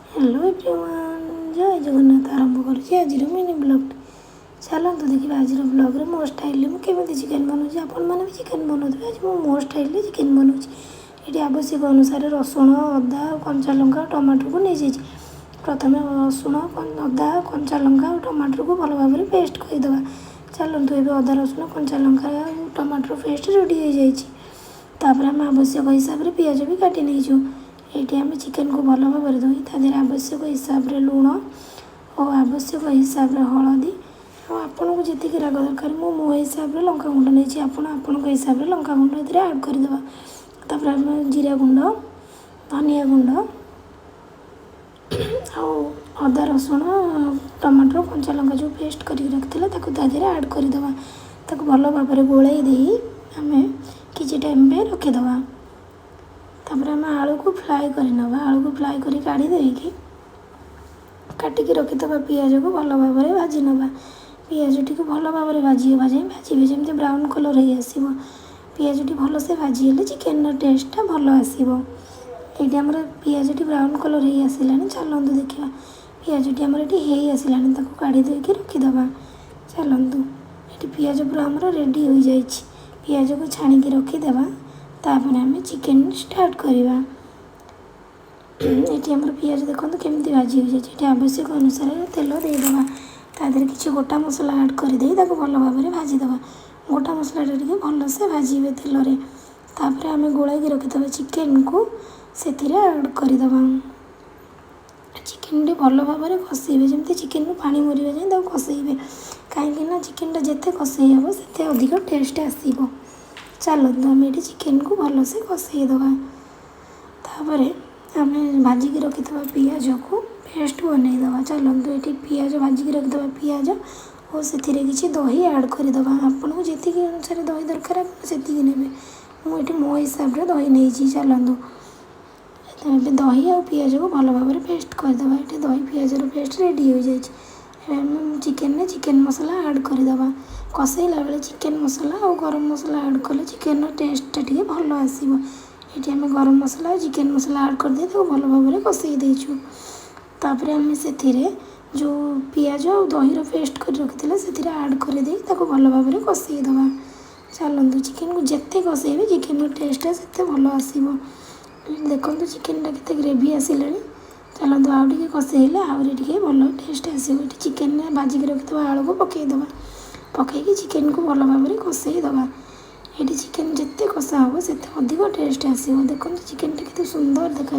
Hello everyone, जय जगन्नाथ। आरंभ करुँच आज मिनी ब्लॉग। चलते देखिए आज ब्लॉग मो स्टाइल में केमी चिकेन बनाऊँ। आपण मैंने भी चिकेन बनाते आज मो स्टाइल चिकेन बनाऊँ। ये आवश्यक अनुसार रसुण अदा कंचा लंका टमाटर को नहीं जाइए। प्रथम रसुण अदा कंचा लंका टमाटर को भल भाव में पेस्ट करदे। चलतु ये अदा रसुण कंचा लंका टमाटर पेस्ट रेडी हो जापर आम आवश्यक हिसाब से पिज भी काटी नहीं। ये आम चिकेन को भल भाव में धोई तादेह आवश्यक हिसाब से लुण और आवश्यक हिसाब से हलदी आपन को जी राग दरकार मो हिसाब से लंका गुंड नहीं आपण हिसाब से लंका गुंड आड करदे। आम जीरा गुंड धनिया गुंड आदा रसुण टमाटर कंचा लंका जो पेस्ट कर रखी आड करदे। भल भाव में गोलाई आम कि टाइम पे रखीदे। तापर आम आलू को फ्राए करना। आलू को फ्राए कर काढ़ी देकी काटिकी रखीदे। पिज को भल भाव में भाजी ना। पिज टी भल भाव में भाजी भाजी जमी ब्राउन कलर हो आसो। पिज टी भल से भाजी चिकेन टेस्टा भल आसो। ये आम पिज टी ब्राउन कलर हो आसला। चलतु देखा पिज टी आम ये आसला काढ़ी देकी रखीदे। चलतु ये पिज पूरा आम रेडी हो जाए। पिज को छाणिकी रखीदे। तापर आम चिकेन स्टार्ट करवा। ये आम पिज देखो केमी भाजी हो जाए। आवश्यक अनुसार तेल देदेबा। तादेह किसी गोटा मसला ऐड करदे भल भाव में भाजीदे। गोटा मसला भल से भाजे तेल। तापर आम गोलाई रखीदे चिकेन को से ऐड करदे। चिकेन टी भल भाव में कषे जमी चिकेन पानी मरवा जाए कषे। कहीं चिकेन जिते कषे हम से अधिक टेस्ट आसो। चलते आम ये चिकेन को भल से कषेदे। तापर आम भाजिक रखीदे पिज को पेस्ट बनईदे। चलतु ये पिज भाजिक रखीदे पिज और से किसी दही ऐड करदे। आपन को जी अनुसार दही दरकार से ने मुझे मो हिसाब से दही नहीं। चलतु दही और पिज को भल भाव में पेस्ट करदे। ये दही पिज पेस्ट रेडी हो जाए। चिकेन में चिकेन मसला ऐड करदे। कषेला बेले चिकेन मसला और गरम मसला ऐड कले चिकेन टेस्टा टी भल आसो। ये आम गरम मसला चिकेन मसला ऐड कर भल भाव में कषे देचु। तापर आम से जो पिज और दही पेस्ट कर रखी से ऐड कर भल भाव में कषेदे। चलतु चिकेन को जिते कषे चिकेन टेस्ट से भल आसो। देखो चिकेन के ग्रेवी आसला। चलतु आउ टे कषेले आहरी भल टेस्ट आसो। चिकेन भाजिक रखीदे आलू को पकईदे। पकईकि चिकेन को भल भाव में कषेदे। ये चिकेन जिते कषा हम से अधिक टेस्ट आसो। देखो चिकेन टी केते सुंदर देखा।